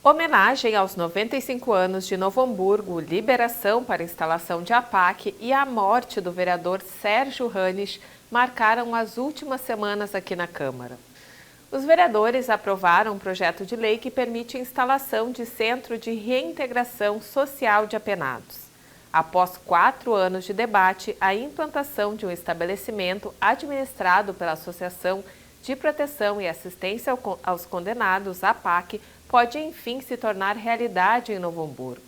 Homenagem aos 95 anos de Novo Hamburgo, liberação para instalação de APAC e a morte do vereador Sérgio Hanis marcaram as últimas semanas aqui na Câmara. Os vereadores aprovaram um projeto de lei que permite a instalação de Centro de Reintegração Social de Apenados. Após 4 anos de debate, a implantação de um estabelecimento administrado pela Associação de Proteção e Assistência aos Condenados, APAC, pode enfim se tornar realidade em Novo Hamburgo.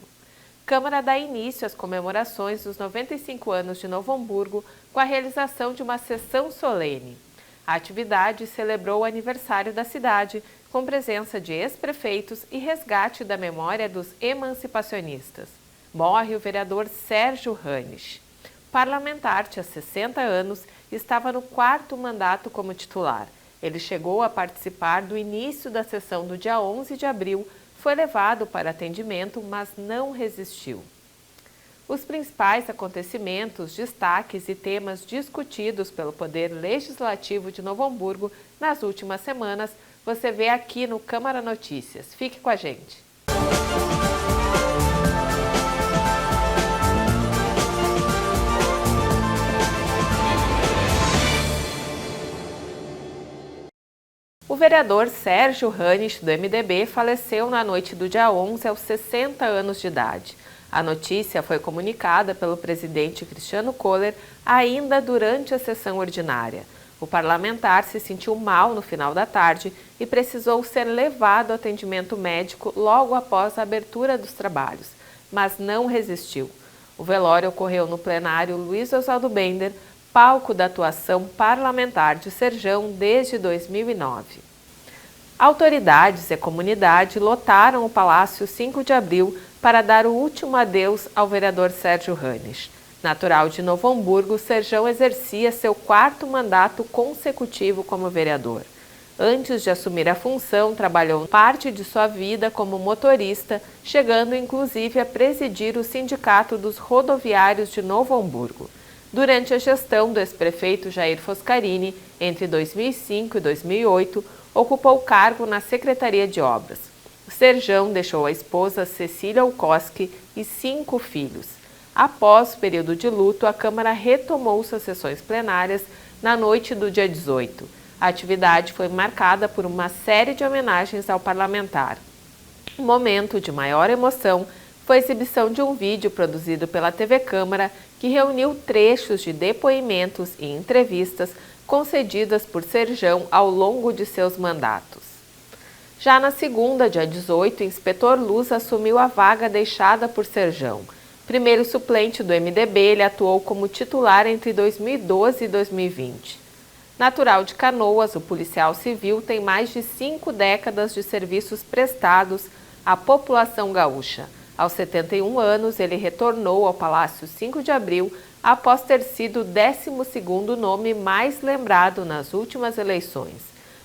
Câmara dá início às comemorações dos 95 anos de Novo Hamburgo com a realização de uma sessão solene. A atividade celebrou o aniversário da cidade, com presença de ex-prefeitos e resgate da memória dos emancipacionistas. Morre o vereador Sérgio Hanis. Parlamentar de 60 anos, estava no 4º mandato como titular. Ele chegou a participar do início da sessão do dia 11 de abril, foi levado para atendimento, mas não resistiu. Os principais acontecimentos, destaques e temas discutidos pelo Poder Legislativo de Novo Hamburgo nas últimas semanas, você vê aqui no Câmara Notícias. Fique com a gente! O vereador Sérgio Hanis, do MDB, faleceu na noite do dia 11 aos 60 anos de idade. A notícia foi comunicada pelo presidente Cristiano Kohler ainda durante a sessão ordinária. O parlamentar se sentiu mal no final da tarde e precisou ser levado ao atendimento médico logo após a abertura dos trabalhos, mas não resistiu. O velório ocorreu no plenário Luiz Oswaldo Bender, palco da atuação parlamentar de Serjão desde 2009. Autoridades e comunidade lotaram o Palácio 5 de Abril para dar o último adeus ao vereador Sérgio Hanis. Natural de Novo Hamburgo, Serjão exercia seu 4º mandato consecutivo como vereador. Antes de assumir a função, trabalhou parte de sua vida como motorista, chegando inclusive a presidir o Sindicato dos Rodoviários de Novo Hamburgo. Durante a gestão do ex-prefeito Jair Foscarini, entre 2005 e 2008, ocupou o cargo na Secretaria de Obras. O Serjão deixou a esposa Cecília Olkowski e 5 filhos. Após o período de luto, a Câmara retomou suas sessões plenárias na noite do dia 18. A atividade foi marcada por uma série de homenagens ao parlamentar. Um momento de maior emoção foi a exibição de um vídeo produzido pela TV Câmara que reuniu trechos de depoimentos e entrevistas concedidas por Serjão ao longo de seus mandatos. Já na segunda, dia 18, o inspetor Luz assumiu a vaga deixada por Serjão. Primeiro suplente do MDB, ele atuou como titular entre 2012 e 2020. Natural de Canoas, o policial civil tem mais de 5 décadas de serviços prestados à população gaúcha. Aos 71 anos, ele retornou ao Palácio 5 de Abril após ter sido o 12º nome mais lembrado nas últimas eleições.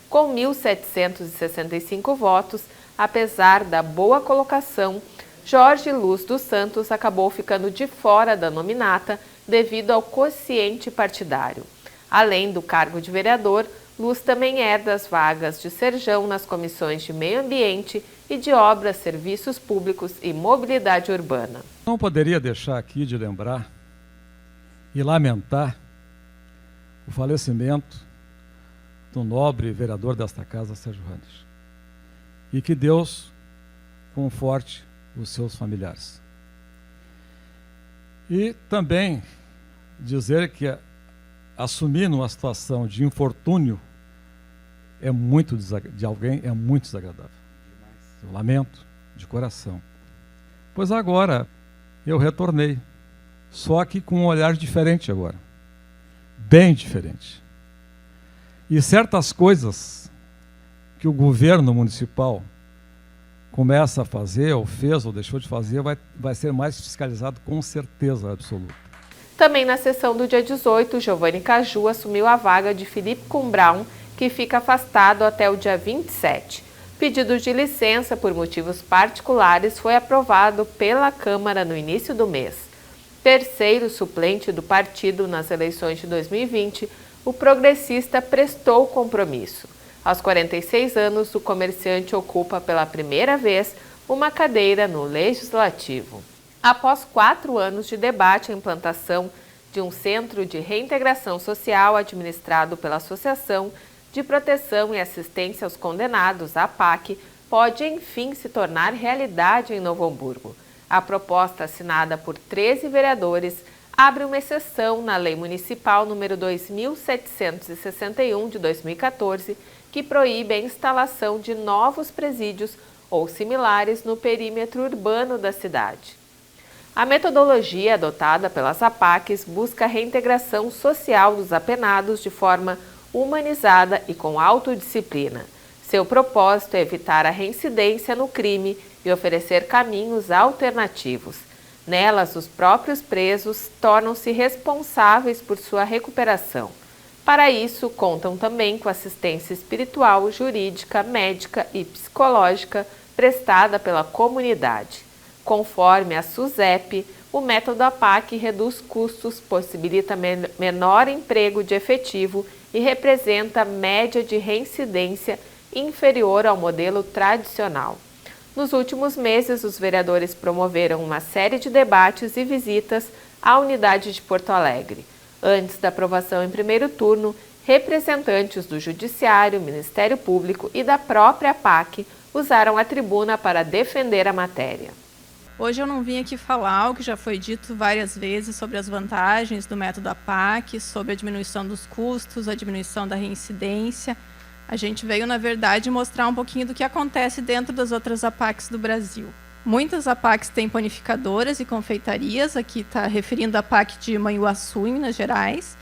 Com 1.765 votos, apesar da boa colocação, Jorge Luz dos Santos acabou ficando de fora da nominata devido ao quociente partidário. Além do cargo de vereador, Luz também herda as vagas de Serjão nas comissões de Meio Ambiente e de Obras, Serviços Públicos e Mobilidade Urbana. Não poderia deixar aqui de lembrar e lamentar o falecimento do nobre vereador desta casa, Sérgio Hanis. E que Deus conforte os seus familiares. E também dizer que assumir numa situação de infortúnio é muito desagradável. Eu lamento de coração. Pois agora eu retornei, só que com um olhar diferente agora, bem diferente. E certas coisas que o governo municipal começa a fazer, ou fez, ou deixou de fazer, vai ser mais fiscalizado com certeza absoluta. Também na sessão do dia 18, Giovanni Caju assumiu a vaga de Felipe Cumbraun, que fica afastado até o dia 27. Pedido de licença por motivos particulares foi aprovado pela Câmara no início do mês. Terceiro suplente do partido nas eleições de 2020, o progressista prestou compromisso. Aos 46 anos, o comerciante ocupa pela primeira vez uma cadeira no Legislativo. Após 4 anos de debate, a implantação de um Centro de Reintegração Social administrado pela Associação de Proteção e Assistência aos Condenados, a APAC, pode enfim se tornar realidade em Novo Hamburgo. A proposta, assinada por 13 vereadores, abre uma exceção na Lei Municipal número 2761 de 2014, que proíbe a instalação de novos presídios ou similares no perímetro urbano da cidade. A metodologia adotada pelas APACs busca a reintegração social dos apenados de forma humanizada e com autodisciplina. Seu propósito é evitar a reincidência no crime e oferecer caminhos alternativos. Nelas, os próprios presos tornam-se responsáveis por sua recuperação. Para isso, contam também com assistência espiritual, jurídica, médica e psicológica prestada pela comunidade. Conforme a SUSEP, o método APAC reduz custos, possibilita menor emprego de efetivo e representa média de reincidência inferior ao modelo tradicional. Nos últimos meses, os vereadores promoveram uma série de debates e visitas à unidade de Porto Alegre. Antes da aprovação em primeiro turno, representantes do Judiciário, Ministério Público e da própria APAC usaram a tribuna para defender a matéria. Hoje eu não vim aqui falar o que já foi dito várias vezes sobre as vantagens do método APAC, sobre a diminuição dos custos, a diminuição da reincidência. A gente veio, na verdade, mostrar um pouquinho do que acontece dentro das outras APACs do Brasil. Muitas APACs têm panificadoras e confeitarias, aqui está referindo a APAC de Manhuaçu, em Minas Gerais,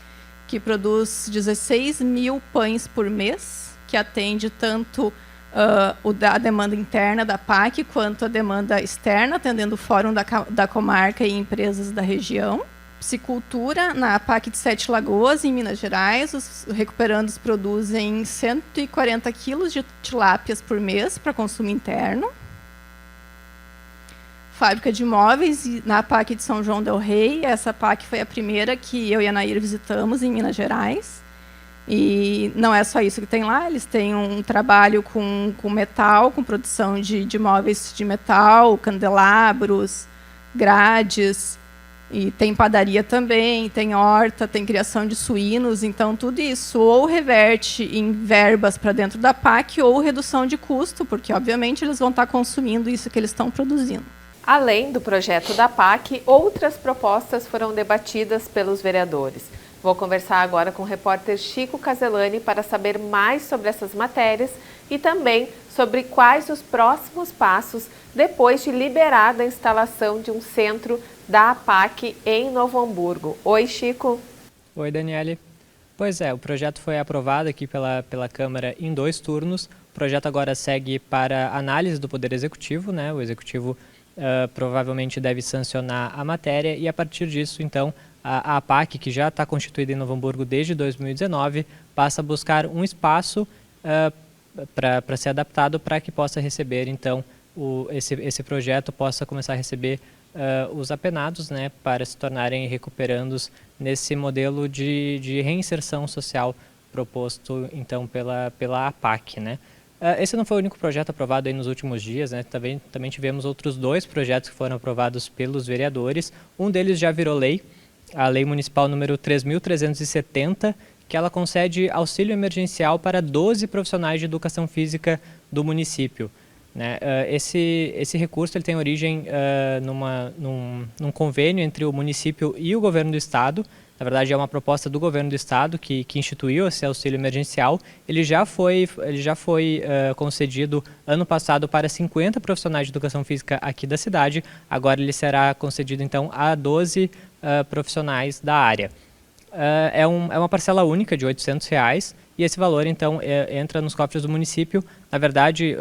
que produz 16 mil pães por mês, que atende tanto a demanda interna da APAC quanto a demanda externa, atendendo o Fórum da Comarca e empresas da região. Piscicultura, na APAC de Sete Lagoas, em Minas Gerais, os recuperandos produzem 140 quilos de tilápias por mês para consumo interno. Fábrica de móveis, na APAC de São João del Rei. Essa APAC foi a primeira que eu e a Nair visitamos em Minas Gerais. E não é só isso que tem lá, eles têm um trabalho com metal, com produção de móveis de metal, candelabros, grades, e tem padaria também, tem horta, tem criação de suínos. Então, tudo isso ou reverte em verbas para dentro da APAC ou redução de custo, porque, obviamente, eles vão estar consumindo isso que eles estão produzindo. Além do projeto da APAC, outras propostas foram debatidas pelos vereadores. Vou conversar agora com o repórter Chico Caselani para saber mais sobre essas matérias e também sobre quais os próximos passos depois de liberada a instalação de um centro da APAC em Novo Hamburgo. Oi, Chico. Oi, Daniele. Pois é, o projeto foi aprovado aqui pela Câmara em 2 turnos. O projeto agora segue para análise do Poder Executivo, né? O Executivo provavelmente deve sancionar a matéria e, a partir disso, então, a APAC, que já está constituída em Novo Hamburgo desde 2019, passa a buscar um espaço para ser adaptado para que possa receber, então, esse projeto possa começar a receber os apenados, né, para se tornarem recuperandos nesse modelo de reinserção social proposto, então, pela APAC, né. Esse não foi o único projeto aprovado aí nos últimos dias, né? Também tivemos outros 2 projetos que foram aprovados pelos vereadores. Um deles já virou lei, a Lei Municipal número 3.370, que ela concede auxílio emergencial para 12 profissionais de educação física do município, né? Esse recurso ele tem origem num convênio entre o município e o governo do estado. Na verdade, é uma proposta do governo do estado que instituiu esse auxílio emergencial. Ele já foi concedido ano passado para 50 profissionais de educação física aqui da cidade. Agora ele será concedido, então, a 12 profissionais da área. É uma parcela única de R$ 800 e esse valor, então, entra nos cofres do município. Na verdade,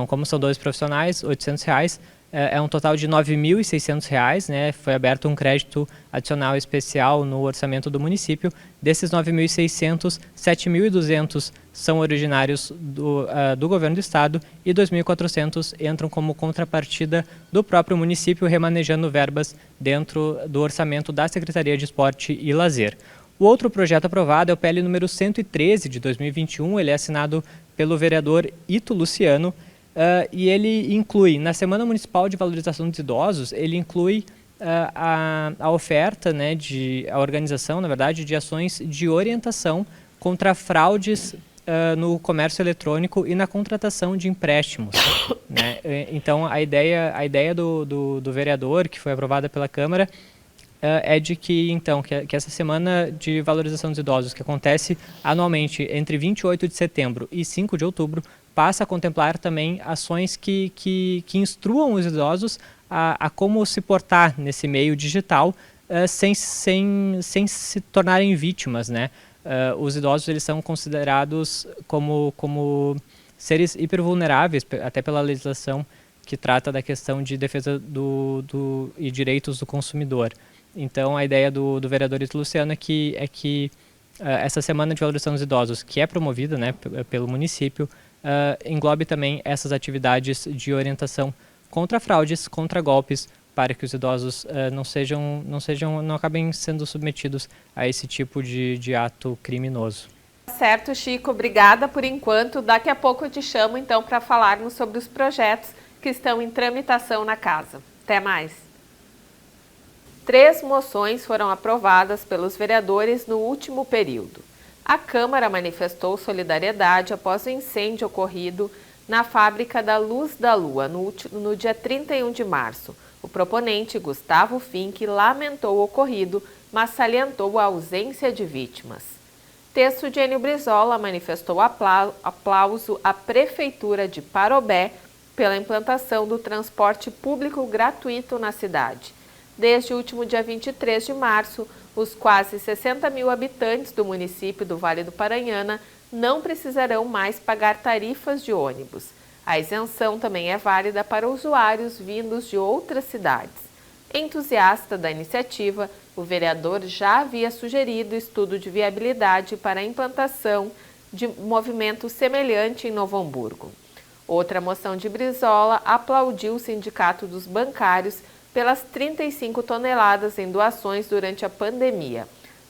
como são 12 profissionais, R$ 800, é um total de R$ 9.600, né? Foi aberto um crédito adicional especial no orçamento do município. Desses 9.600, 7.200 são originários do governo do estado e 2.400 entram como contrapartida do próprio município, remanejando verbas dentro do orçamento da Secretaria de Esporte e Lazer. O outro projeto aprovado é o PL número 113 de 2021, ele é assinado pelo vereador Ito Luciano. e ele inclui, na Semana Municipal de Valorização dos Idosos, ele inclui a oferta, né, a organização, na verdade, de ações de orientação contra fraudes no comércio eletrônico e na contratação de empréstimos, né? Então, a ideia do vereador, que foi aprovada pela Câmara, é de que essa Semana de Valorização dos Idosos, que acontece anualmente entre 28 de setembro e 5 de outubro, passa a contemplar também ações que instruam os idosos a como se portar nesse meio digital sem se tornarem vítimas, né? Os idosos, eles são considerados como seres hipervulneráveis, até pela legislação que trata da questão de defesa e direitos do consumidor. Então, a ideia do vereador Ito Luciano é que essa Semana de Valorização dos Idosos, que é promovida, né, pelo município, englobe também essas atividades de orientação contra fraudes, contra golpes, para que os idosos não acabem sendo submetidos a esse tipo de ato criminoso. Certo, Chico, obrigada por enquanto. Daqui a pouco eu te chamo então para falarmos sobre os projetos que estão em tramitação na casa. Até mais. 3 moções foram aprovadas pelos vereadores no último período. A Câmara manifestou solidariedade após o incêndio ocorrido na fábrica da Luz da Lua, no dia 31 de março. O proponente, Gustavo Fink, lamentou o ocorrido, mas salientou a ausência de vítimas. Texto de Enio Brizola manifestou aplauso à Prefeitura de Parobé pela implantação do transporte público gratuito na cidade. Desde o último dia 23 de março, os quase 60 mil habitantes do município do Vale do Paranhana não precisarão mais pagar tarifas de ônibus. A isenção também é válida para usuários vindos de outras cidades. Entusiasta da iniciativa, o vereador já havia sugerido estudo de viabilidade para a implantação de movimento semelhante em Novo Hamburgo. Outra moção de Brizola aplaudiu o Sindicato dos Bancários pelas 35 toneladas em doações durante a pandemia.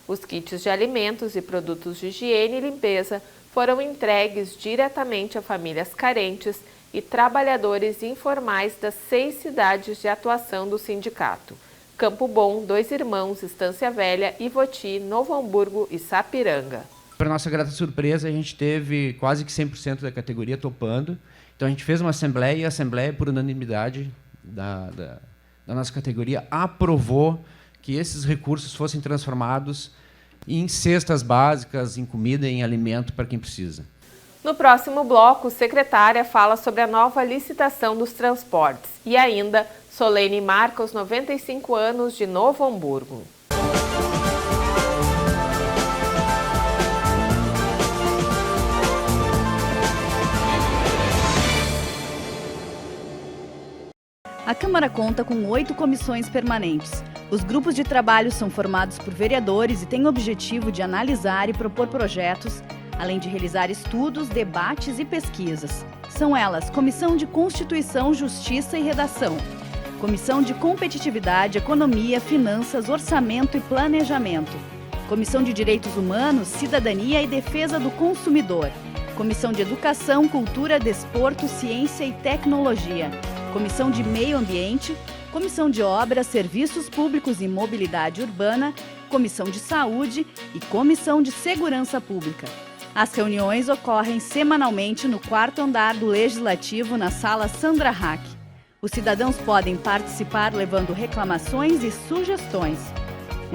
Os kits de alimentos e produtos de higiene e limpeza foram entregues diretamente a famílias carentes e trabalhadores informais das 6 cidades de atuação do sindicato: Campo Bom, Dois Irmãos, Estância Velha, Ivoti, Novo Hamburgo e Sapiranga. Para nossa grata surpresa, a gente teve quase que 100% da categoria topando. Então, a gente fez uma assembleia e a assembleia, por unanimidade da nossa categoria, aprovou que esses recursos fossem transformados em cestas básicas, em comida e em alimento para quem precisa. No próximo bloco, a secretária fala sobre a nova licitação dos transportes e ainda Solene marca os 95 anos de Novo Hamburgo. A Câmara conta com 8 comissões permanentes. Os grupos de trabalho são formados por vereadores e têm o objetivo de analisar e propor projetos, além de realizar estudos, debates e pesquisas. São elas: Comissão de Constituição, Justiça e Redação, Comissão de Competitividade, Economia, Finanças, Orçamento e Planejamento, Comissão de Direitos Humanos, Cidadania e Defesa do Consumidor, Comissão de Educação, Cultura, Desporto, Ciência e Tecnologia, Comissão de Meio Ambiente, Comissão de Obras, Serviços Públicos e Mobilidade Urbana, Comissão de Saúde e Comissão de Segurança Pública. As reuniões ocorrem semanalmente no 4º andar do Legislativo, na Sala Sandra Hack. Os cidadãos podem participar levando reclamações e sugestões.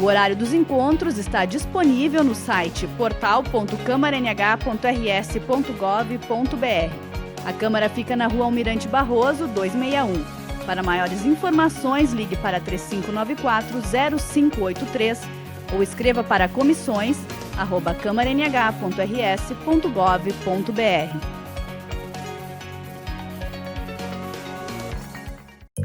O horário dos encontros está disponível no site portal.câmaranh.rs.gov.br. A Câmara fica na Rua Almirante Barroso, 261. Para maiores informações, ligue para 3594-0583 ou escreva para comissões@câmaranh.rs.gov.br.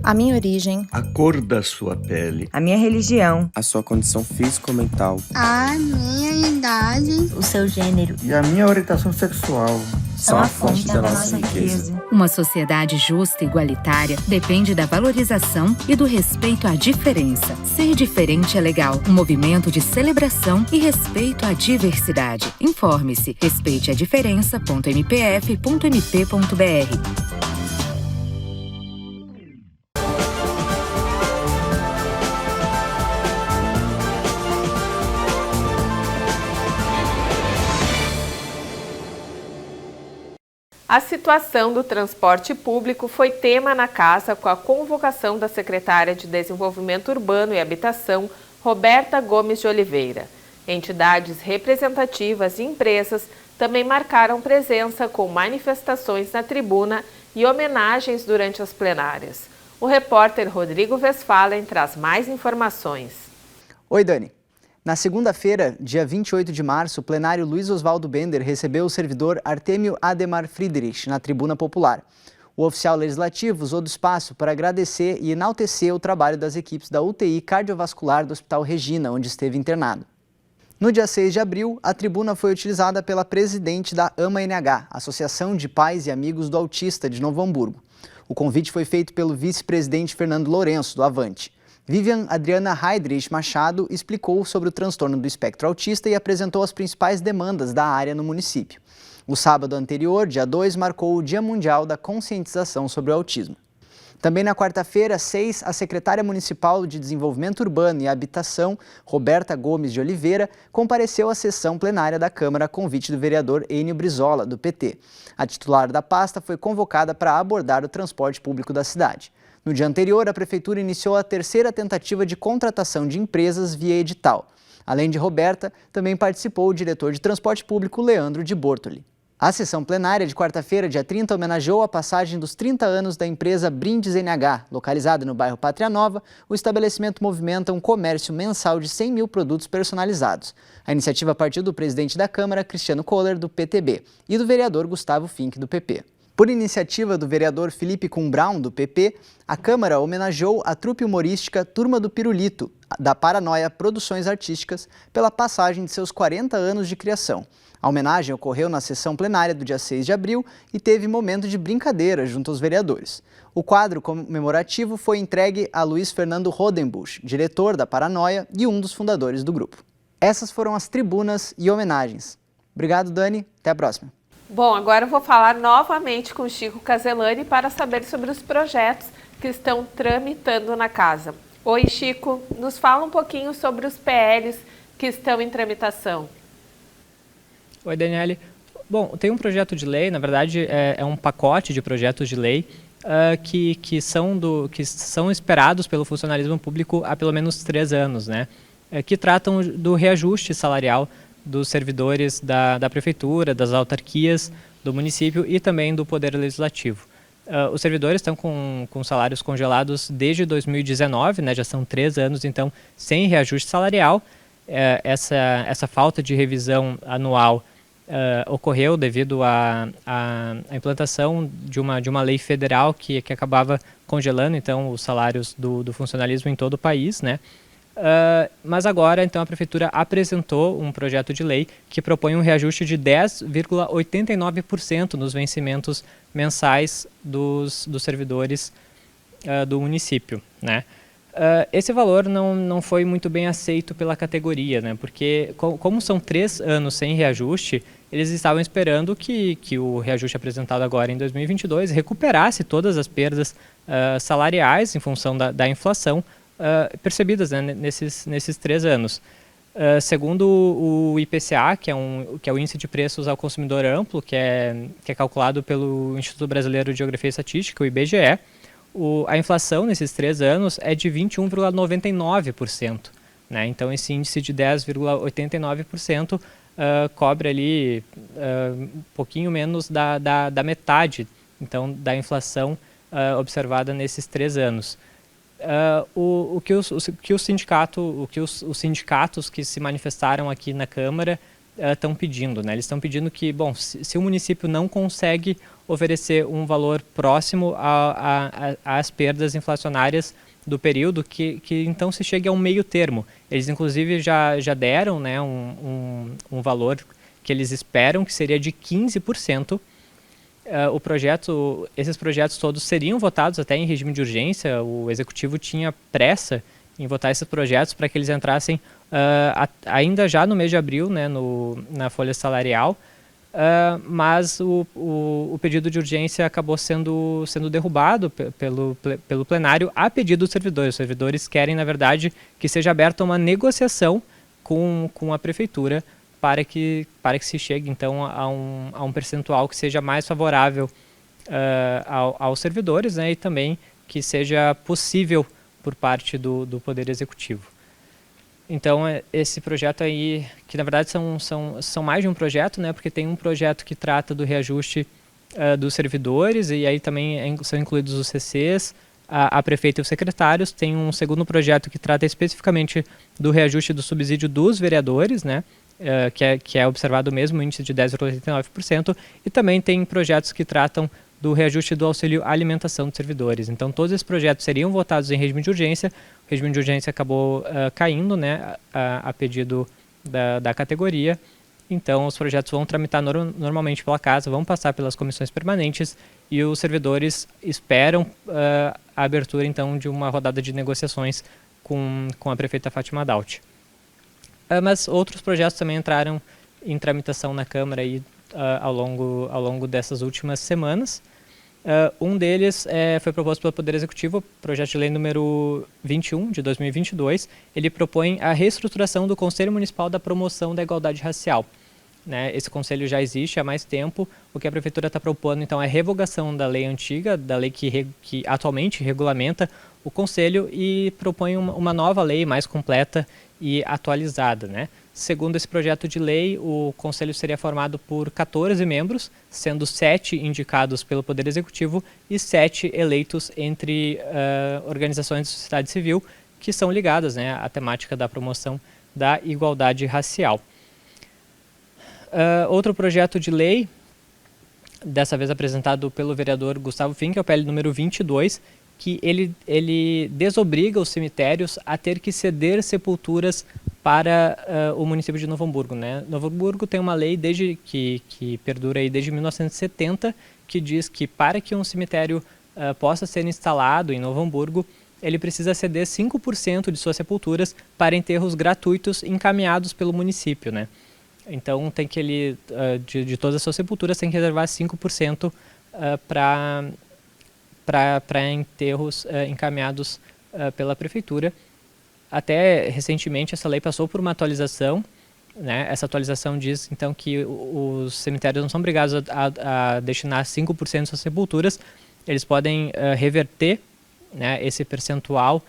A minha origem, a cor da sua pele, a minha religião, a sua condição físico-mental, a minha idade, o seu gênero e a minha orientação sexual são a fonte da nossa riqueza. Uma sociedade justa e igualitária depende da valorização e do respeito à diferença. Ser diferente é legal. Um movimento de celebração e respeito à diversidade. Informe-se. respeiteadiferença.mpf.mp.br. A situação do transporte público foi tema na casa com a convocação da secretária de Desenvolvimento Urbano e Habitação, Roberta Gomes de Oliveira. Entidades representativas e empresas também marcaram presença com manifestações na tribuna e homenagens durante as plenárias. O repórter Rodrigo Westphalen traz mais informações. Oi, Dani. Na segunda-feira, dia 28 de março, o plenário Luiz Oswaldo Bender recebeu o servidor Artemio Ademar Friedrich na tribuna popular. O oficial legislativo usou do espaço para agradecer e enaltecer o trabalho das equipes da UTI cardiovascular do Hospital Regina, onde esteve internado. No dia 6 de abril, a tribuna foi utilizada pela presidente da AMA-NH, Associação de Pais e Amigos do Autista de Novo Hamburgo. O convite foi feito pelo vice-presidente Fernando Lourenço, do Avante. Vivian Adriana Heidrich Machado explicou sobre o transtorno do espectro autista e apresentou as principais demandas da área no município. O sábado anterior, dia 2, marcou o Dia Mundial da Conscientização sobre o Autismo. Também na quarta-feira, 6, a secretária municipal de Desenvolvimento Urbano e Habitação, Roberta Gomes de Oliveira, compareceu à sessão plenária da Câmara a convite do vereador Enio Brizola, do PT. A titular da pasta foi convocada para abordar o transporte público da cidade. No dia anterior, a Prefeitura iniciou a terceira tentativa de contratação de empresas via edital. Além de Roberta, também participou o diretor de Transporte Público, Leandro de Bortoli. A sessão plenária de quarta-feira, dia 30, homenageou a passagem dos 30 anos da empresa Brindes NH. Localizada no bairro Pátria Nova, o estabelecimento movimenta um comércio mensal de 100 mil produtos personalizados. A iniciativa partiu do presidente da Câmara, Cristiano Kohler, do PTB, e do vereador Gustavo Fink, do PP. Por iniciativa do vereador Felipe Cumbraun, do PP, a Câmara homenageou a trupe humorística Turma do Pirulito, da Paranoia Produções Artísticas, pela passagem de seus 40 anos de criação. A homenagem ocorreu na sessão plenária do dia 6 de abril e teve momento de brincadeira junto aos vereadores. O quadro comemorativo foi entregue a Luiz Fernando Rodenbusch, diretor da Paranoia e um dos fundadores do grupo. Essas foram as tribunas e homenagens. Obrigado, Dani. Até a próxima. Bom, agora eu vou falar novamente com o Chico Caselani para saber sobre os projetos que estão tramitando na casa. Oi, Chico, nos fala um pouquinho sobre os PLs que estão em tramitação. Oi, Daniele. Bom, tem um projeto de lei, na verdade é um pacote de projetos de lei que são esperados pelo funcionalismo público há pelo menos 3 anos, né? Que tratam do reajuste salarial dos servidores da prefeitura, das autarquias, do município e também do poder legislativo. Os servidores estão com salários congelados desde 2019, né, já são 3 anos, então, sem reajuste salarial. Essa falta de revisão anual ocorreu devido à implantação de uma lei federal que acabava congelando, então, os salários do funcionalismo em todo o país, né? Mas agora, então, a Prefeitura apresentou um projeto de lei que propõe um reajuste de 10,89% nos vencimentos mensais dos servidores do município, né? Esse valor não foi muito bem aceito pela categoria, né? Porque como são 3 anos sem reajuste, eles estavam esperando que o reajuste apresentado agora em 2022 recuperasse todas as perdas salariais em função da inflação percebidas, né, nesses 3 anos. Segundo o IPCA, que é o Índice de Preços ao Consumidor Amplo, que é calculado pelo Instituto Brasileiro de Geografia e Estatística, o IBGE, a inflação nesses 3 anos é de 21,99%. Né? Então, esse índice de 10,89% cobre ali um pouquinho menos da metade, então, da inflação observada nesses 3 anos. O que os sindicatos que se manifestaram aqui na Câmara estão pedindo, né? Eles estão pedindo que, bom, se o município não consegue oferecer um valor próximo às perdas inflacionárias do período, que então se chegue a um meio termo. Eles, inclusive, já deram, né, um valor que eles esperam que seria de 15%. Esses projetos todos seriam votados até em regime de urgência. O Executivo tinha pressa em votar esses projetos para que eles entrassem ainda já no mês de abril, né, na folha salarial, mas o pedido de urgência acabou sendo derrubado pelo plenário a pedido dos servidores. Os servidores querem, na verdade, que seja aberta uma negociação com a Prefeitura para que se chegue então a um percentual que seja mais favorável aos servidores, né, e também que seja possível por parte do Poder Executivo. Então, esse projeto aí, que na verdade são mais de um projeto, né, porque tem um projeto que trata do reajuste dos servidores, e aí também são incluídos os CCs, a prefeita e os secretários. Tem um segundo projeto que trata especificamente do reajuste do subsídio dos vereadores, né, que é observado o mesmo índice de 10,89%, e também tem projetos que tratam do reajuste do auxílio alimentação dos servidores. Então, todos esses projetos seriam votados em regime de urgência. O regime de urgência acabou caindo, né, a pedido da categoria. Então, os projetos vão tramitar normalmente pela casa, vão passar pelas comissões permanentes, e os servidores esperam a abertura, então, de uma rodada de negociações com a prefeita Fátima Daut. Mas outros projetos também entraram em tramitação na Câmara aí, ao longo dessas últimas semanas. Um deles foi proposto pelo Poder Executivo, o projeto de lei número 21, de 2022. Ele propõe a reestruturação do Conselho Municipal da Promoção da Igualdade Racial. Né? Esse conselho já existe há mais tempo. O que a Prefeitura está propondo, então, é a revogação da lei antiga, da lei que atualmente regulamenta o Conselho, e propõe uma nova lei mais completa e atualizada, né? Segundo esse projeto de lei, o Conselho seria formado por 14 membros, sendo 7 indicados pelo Poder Executivo e 7 eleitos entre organizações da sociedade civil que são ligadas, né, à temática da promoção da igualdade racial. Outro projeto de lei, dessa vez apresentado pelo vereador Gustavo Fink, é o PL número 22, que ele desobriga os cemitérios a ter que ceder sepulturas para o município de Novo Hamburgo, né? Novo Hamburgo tem uma lei que perdura aí desde 1970, que diz que para que um cemitério possa ser instalado em Novo Hamburgo, ele precisa ceder 5% de suas sepulturas para enterros gratuitos encaminhados pelo município, né? Então, tem que de todas as suas sepulturas, tem que reservar 5% para enterros encaminhados pela Prefeitura. Até recentemente, essa lei passou por uma atualização, né? Essa atualização diz, então, que os cemitérios não são obrigados a destinar 5% de suas sepulturas. Eles podem reverter, né, esse percentual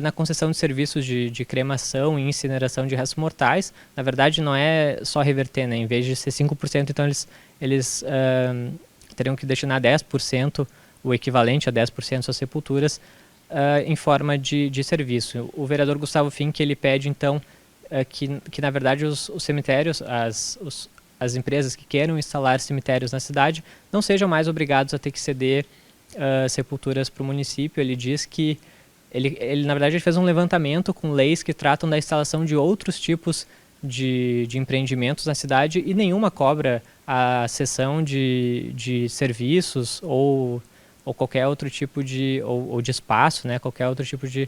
na concessão de serviços de cremação e incineração de restos mortais. Na verdade, não é só reverter, né? Em vez de ser 5%, então eles teriam que destinar 10%, o equivalente a 10% de suas sepulturas, em forma de serviço. O vereador Gustavo Fink, ele pede, então, que na verdade, os cemitérios, as empresas que queiram instalar cemitérios na cidade, não sejam mais obrigados a ter que ceder sepulturas para o município. Ele diz que na verdade, ele fez um levantamento com leis que tratam da instalação de outros tipos de empreendimentos na cidade, e nenhuma cobra a cessão de serviços ou qualquer outro tipo de espaço, né, qualquer outro tipo de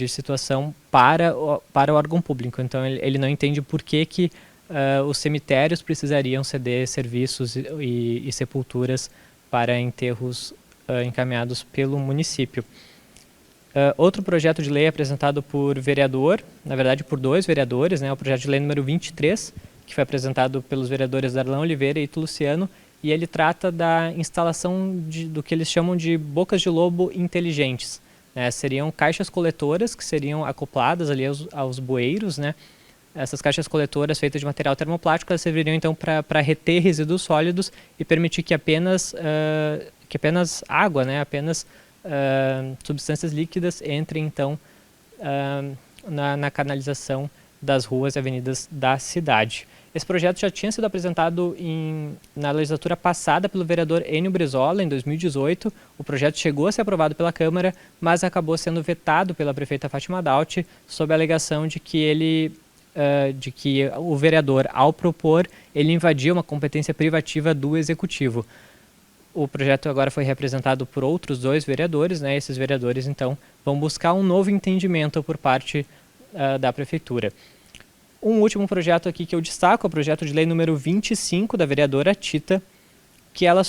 situação para o órgão público. Então, ele não entende por que os cemitérios precisariam ceder serviços e sepulturas para enterros encaminhados pelo município. Outro projeto de lei apresentado por vereador, na verdade por 2 vereadores, né, o projeto de lei número 23, que foi apresentado pelos vereadores Darlan Oliveira e Ito Luciano, e ele trata da instalação do que eles chamam de bocas de lobo inteligentes. Seriam caixas coletoras que seriam acopladas ali aos bueiros, né? Essas caixas coletoras feitas de material termoplástico, elas serviriam então para reter resíduos sólidos e permitir que apenas água, né, apenas substâncias líquidas entrem então na canalização das ruas e avenidas da cidade. Esse projeto já tinha sido apresentado na legislatura passada pelo vereador Enio Brizola, em 2018. O projeto chegou a ser aprovado pela Câmara, mas acabou sendo vetado pela prefeita Fátima Daut, sob a alegação de que o vereador, ao propor, ele invadia uma competência privativa do Executivo. O projeto agora foi representado por outros 2 vereadores, né? Esses vereadores, então, vão buscar um novo entendimento por parte da Prefeitura. Um último projeto aqui que eu destaco é o projeto de lei número 25 da vereadora Tita, que ela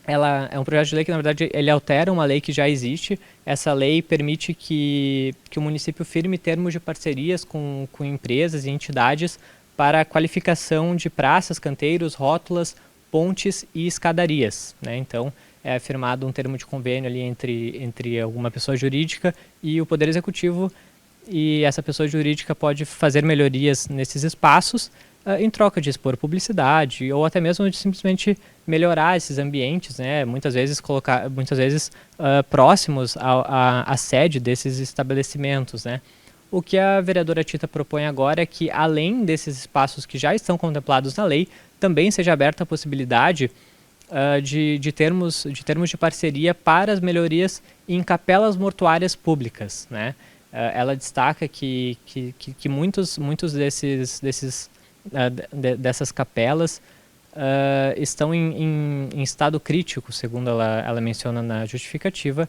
ela é um projeto de lei que, na verdade, ele altera uma lei que já existe. Essa lei permite que o município firme termos de parcerias com empresas e entidades para a qualificação de praças, canteiros, rótulas, pontes e escadarias, né? Então, é firmado um termo de convênio ali entre alguma pessoa jurídica e o Poder Executivo, e essa pessoa jurídica pode fazer melhorias nesses espaços em troca de expor publicidade ou até mesmo de simplesmente melhorar esses ambientes, né? Muitas vezes próximos à sede desses estabelecimentos, né? O que a vereadora Tita propõe agora é que, além desses espaços que já estão contemplados na lei, também seja aberta a possibilidade de termos de parceria para as melhorias em capelas mortuárias públicas, né? Ela destaca que muitos dessas capelas estão em estado crítico, segundo ela menciona na justificativa.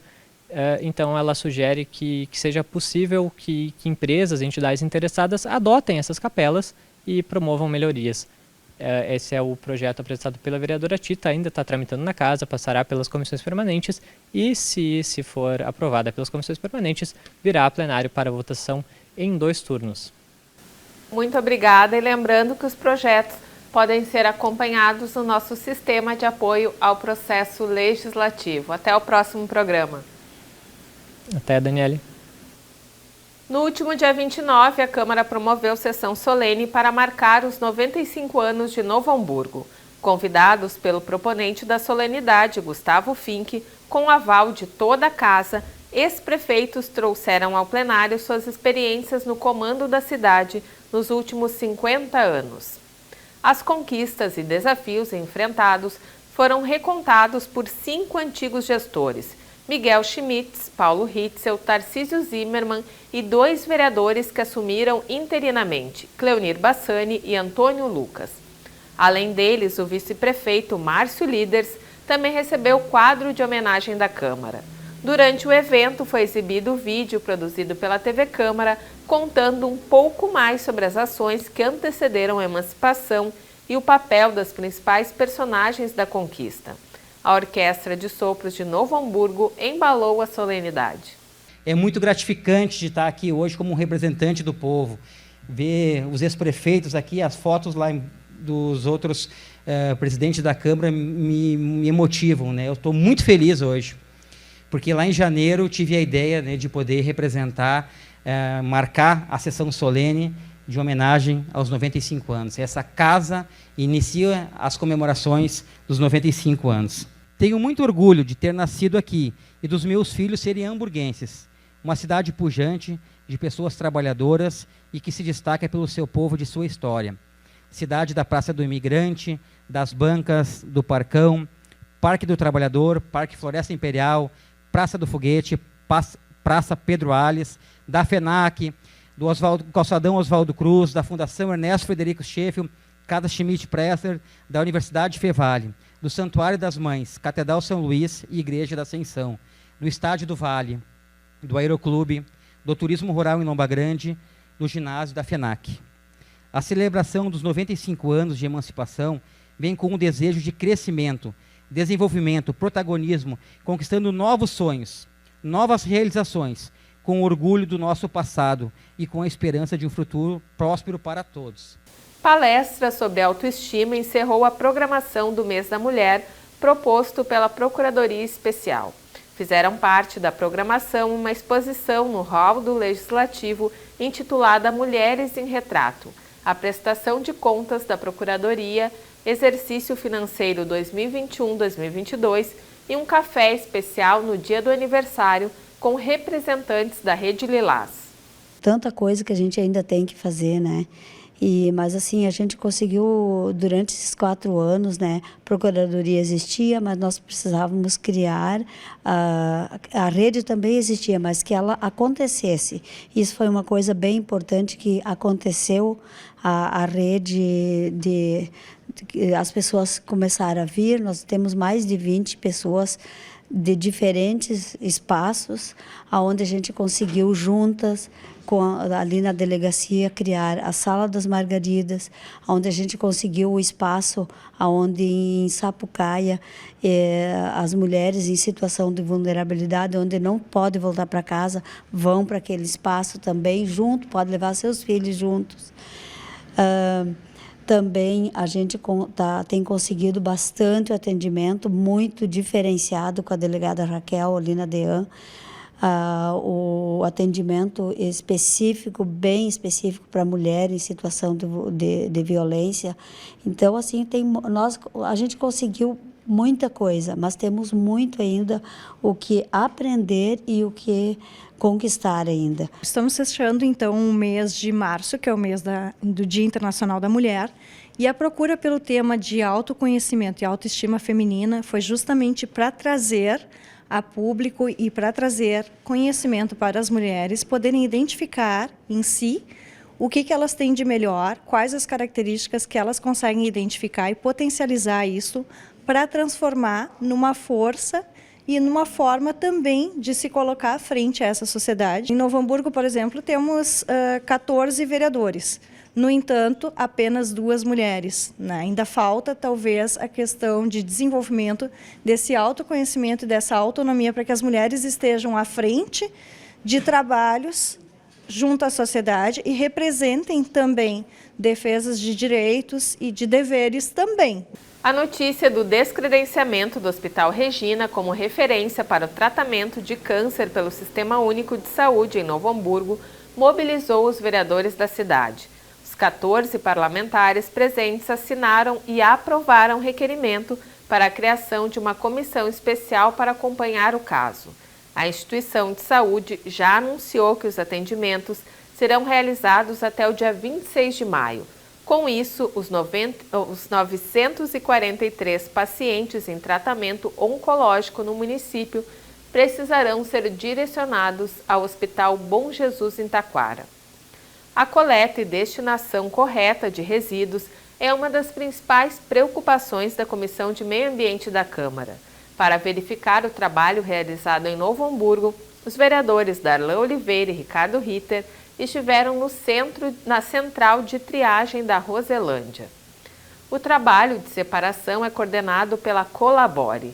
Então, ela sugere que seja possível que empresas e entidades interessadas adotem essas capelas e promovam melhorias. Esse é o projeto apresentado pela vereadora Tita, ainda está tramitando na casa, passará pelas comissões permanentes e, se for aprovada pelas comissões permanentes, virá a plenário para votação em 2 turnos. Muito obrigada, e lembrando que os projetos podem ser acompanhados no nosso sistema de apoio ao processo legislativo. Até o próximo programa. Até, Daniele. No último dia 29, a Câmara promoveu sessão solene para marcar os 95 anos de Novo Hamburgo. Convidados pelo proponente da solenidade, Gustavo Fink, com o aval de toda a casa, ex-prefeitos trouxeram ao plenário suas experiências no comando da cidade nos últimos 50 anos. As conquistas e desafios enfrentados foram recontados por 5 antigos gestores: Miguel Schmitz, Paulo Ritzel, Tarcísio Zimmermann e 2 vereadores que assumiram interinamente, Cleonir Bassani e Antônio Lucas. Além deles, o vice-prefeito Márcio Líders também recebeu o quadro de homenagem da Câmara. Durante o evento, foi exibido o vídeo produzido pela TV Câmara, contando um pouco mais sobre as ações que antecederam a emancipação e o papel das principais personagens da conquista. A Orquestra de Sopros de Novo Hamburgo embalou a solenidade. É muito gratificante de estar aqui hoje como um representante do povo, ver os ex-prefeitos aqui, as fotos lá dos outros presidentes da Câmara me emotivam, né? Eu estou muito feliz hoje, porque lá em janeiro eu tive a ideia, né, de poder representar, marcar a sessão solene de homenagem aos 95 anos. Essa casa inicia as comemorações dos 95 anos. Tenho muito orgulho de ter nascido aqui e dos meus filhos serem hamburguenses, uma cidade pujante, de pessoas trabalhadoras e que se destaca pelo seu povo e de sua história. Cidade da Praça do Imigrante, das bancas, do Parcão, Parque do Trabalhador, Parque Floresta Imperial, Praça do Foguete, Praça Pedro Alves, da FENAC, do Calçadão Oswaldo Cruz, da Fundação Ernesto Frederico Sheffield, Casa Schmidt Presser, da Universidade Fevale, do Santuário das Mães, Catedral São Luís e Igreja da Ascensão, do Estádio do Vale, do Aeroclube, do Turismo Rural em Lomba Grande, do ginásio da FENAC. A celebração dos 95 anos de emancipação vem com um desejo de crescimento, desenvolvimento, protagonismo, conquistando novos sonhos, novas realizações, com orgulho do nosso passado e com a esperança de um futuro próspero para todos. Palestra sobre autoestima encerrou a programação do Mês da Mulher, proposto pela Procuradoria Especial. Fizeram parte da programação uma exposição no hall do Legislativo intitulada Mulheres em Retrato, a prestação de contas da Procuradoria, exercício financeiro 2021-2022 e um café especial no dia do aniversário com representantes da Rede Lilás. Tanta coisa que a gente ainda tem que fazer, né? Mas assim, a gente conseguiu, durante esses 4 anos, né? A Procuradoria existia, mas nós precisávamos criar, a rede também existia, mas que ela acontecesse. Isso foi uma coisa bem importante que aconteceu, a rede as pessoas começaram a vir, nós temos mais de 20 pessoas de diferentes espaços, onde a gente conseguiu juntas, ali na delegacia, criar a Sala das Margaridas, onde a gente conseguiu o espaço onde em Sapucaia as mulheres em situação de vulnerabilidade, onde não podem voltar para casa, vão para aquele espaço também, junto, pode levar seus filhos juntos. Também a gente tem conseguido bastante atendimento, muito diferenciado com a delegada Raquel ali na DEAN, o atendimento específico, bem específico para mulher em situação de violência. Então, assim, a gente conseguiu muita coisa, mas temos muito ainda o que aprender e o que conquistar ainda. Estamos fechando, então, o mês de março, que é o mês do Dia Internacional da Mulher, e a procura pelo tema de autoconhecimento e autoestima feminina foi justamente para trazer a público e para trazer conhecimento para as mulheres poderem identificar em si o que elas têm de melhor, quais as características que elas conseguem identificar e potencializar isso para transformar numa força e numa forma também de se colocar à frente a essa sociedade. Em Novo Hamburgo, por exemplo, temos 14 vereadores. No entanto, apenas 2 mulheres, né? Ainda falta, talvez, a questão de desenvolvimento desse autoconhecimento e dessa autonomia para que as mulheres estejam à frente de trabalhos junto à sociedade e representem também defesas de direitos e de deveres também. A notícia do descredenciamento do Hospital Regina como referência para o tratamento de câncer pelo Sistema Único de Saúde em Novo Hamburgo mobilizou os vereadores da cidade. Os 14 parlamentares presentes assinaram e aprovaram requerimento para a criação de uma comissão especial para acompanhar o caso. A instituição de saúde já anunciou que os atendimentos serão realizados até o dia 26 de maio. Com isso, os 943 pacientes em tratamento oncológico no município precisarão ser direcionados ao Hospital Bom Jesus em Taquara. A coleta e destinação correta de resíduos é uma das principais preocupações da Comissão de Meio Ambiente da Câmara. Para verificar o trabalho realizado em Novo Hamburgo, os vereadores Darlan Oliveira e Ricardo Ritter estiveram na central de triagem da Roselândia. O trabalho de separação é coordenado pela Colabore.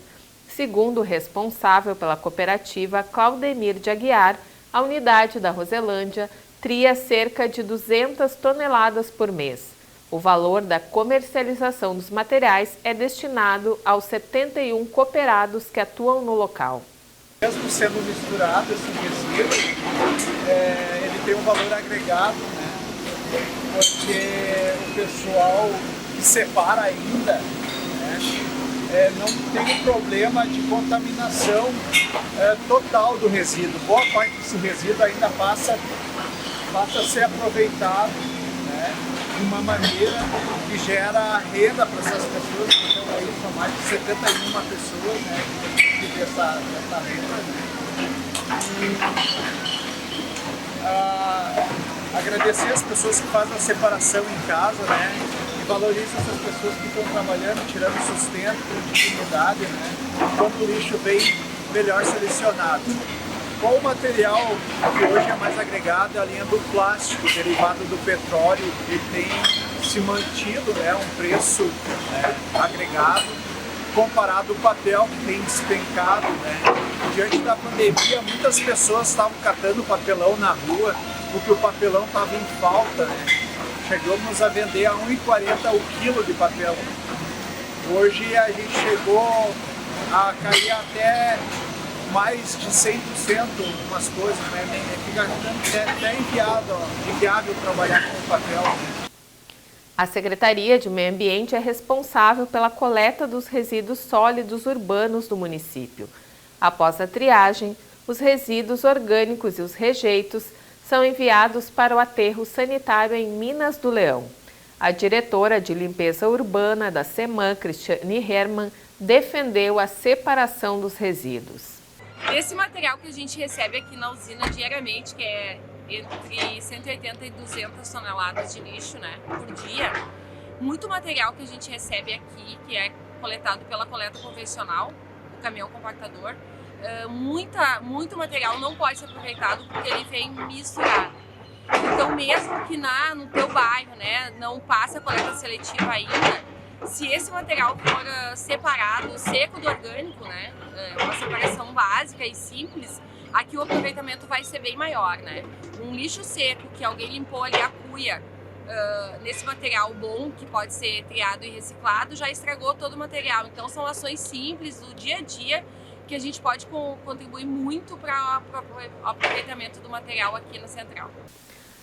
Segundo o responsável pela cooperativa, Claudemir de Aguiar, a unidade da Roselândia tria cerca de 200 toneladas por mês. O valor da comercialização dos materiais é destinado aos 71 cooperados que atuam no local. Mesmo sendo misturado esse resíduo, ele tem um valor agregado, né? Porque o pessoal que separa ainda, né, não tem um problema de contaminação total do resíduo. Boa parte desse resíduo ainda passa a ser aproveitado, né, de uma maneira que gera renda para essas pessoas. Então aí são mais de 71 pessoas, né, que têm essa renda, né. Agradecer as pessoas que fazem a separação em casa, né, e valorizar essas pessoas que estão trabalhando, tirando sustento, dignidade, né, enquanto o lixo vem melhor selecionado. Qual o material que hoje é mais agregado é a linha do plástico, derivado do petróleo, ele tem se mantido, né, um preço, né, agregado, comparado ao papel que tem despencado, né. Diante da pandemia, muitas pessoas estavam catando papelão na rua, porque o papelão estava em falta, né. Chegamos a vender a R$ 1,40 o quilo de papel. Hoje a gente chegou a cair até mais de 100% algumas coisas, né? Fica até inviável trabalhar com papel. Né? A Secretaria de Meio Ambiente é responsável pela coleta dos resíduos sólidos urbanos do município. Após a triagem, os resíduos orgânicos e os rejeitos são enviados para o aterro sanitário em Minas do Leão. A diretora de limpeza urbana da SEMAN, Cristiane Hermann, defendeu a separação dos resíduos. Esse material que a gente recebe aqui na usina diariamente, que é entre 180 e 200 toneladas de lixo, né, por dia, muito material que a gente recebe aqui, que é coletado pela coleta convencional, o caminhão compactador, muito material não pode ser aproveitado porque ele vem misturado. Então, mesmo que no teu bairro, né, não passe a coleta seletiva ainda, se esse material for separado, seco do orgânico, né, uma separação básica e simples, aqui o aproveitamento vai ser bem maior, né? Um lixo seco que alguém limpou ali a cuia nesse material bom, que pode ser triado e reciclado, já estragou todo o material. Então, são ações simples do dia a dia que a gente pode contribuir muito para o aproveitamento do material aqui na Central.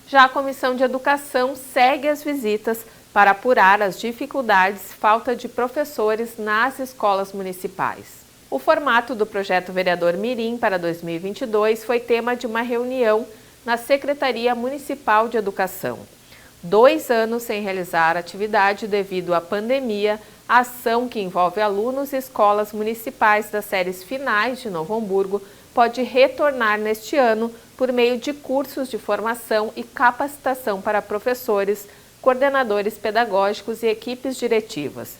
Já a Comissão de Educação segue as visitas para apurar as dificuldades, falta de professores nas escolas municipais. O formato do projeto Vereador Mirim para 2022 foi tema de uma reunião na Secretaria Municipal de Educação. 2 anos sem realizar atividade devido à pandemia, a ação, que envolve alunos e escolas municipais das séries finais de Novo Hamburgo, pode retornar neste ano por meio de cursos de formação e capacitação para professores, coordenadores pedagógicos e equipes diretivas.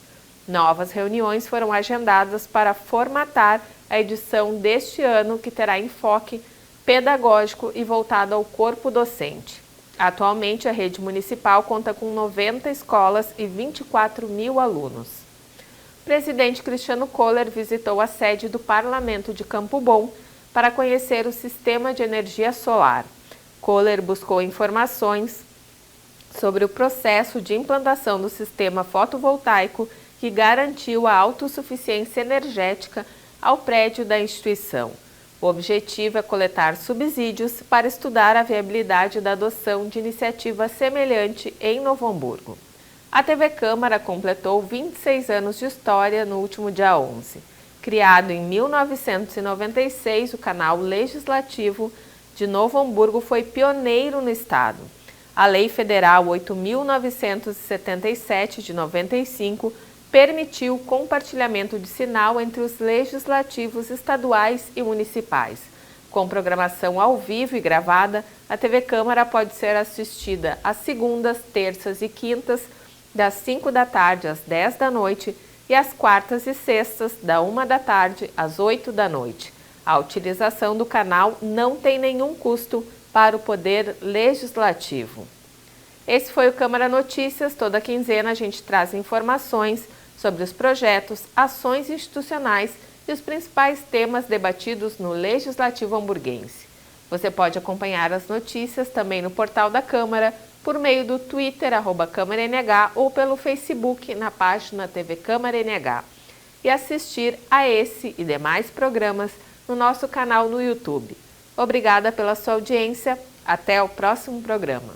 Novas reuniões foram agendadas para formatar a edição deste ano, que terá enfoque pedagógico e voltado ao corpo docente. Atualmente, a rede municipal conta com 90 escolas e 24 mil alunos. O presidente Cristiano Koller visitou a sede do Parlamento de Campo Bom para conhecer o sistema de energia solar. Koller buscou informações sobre o processo de implantação do sistema fotovoltaico que garantiu a autossuficiência energética ao prédio da instituição. O objetivo é coletar subsídios para estudar a viabilidade da adoção de iniciativa semelhante em Novo Hamburgo. A TV Câmara completou 26 anos de história no último dia 11. Criado em 1996, o canal legislativo de Novo Hamburgo foi pioneiro no estado. A Lei Federal 8.977 de 95 permitiu o compartilhamento de sinal entre os legislativos estaduais e municipais. Com programação ao vivo e gravada, a TV Câmara pode ser assistida às segundas, terças e quintas, das 5 da tarde às 10 da noite e às quartas e sextas, da 1 da tarde às 8 da noite. A utilização do canal não tem nenhum custo para o Poder Legislativo. Esse foi o Câmara Notícias. Toda quinzena a gente traz informações sobre os projetos, ações institucionais e os principais temas debatidos no Legislativo hamburguense. Você pode acompanhar as notícias também no portal da Câmara, por meio do Twitter, @CâmaraNH, ou pelo Facebook, na página TV Câmara NH. E assistir a esse e demais programas no nosso canal no YouTube. Obrigada pela sua audiência. Até o próximo programa.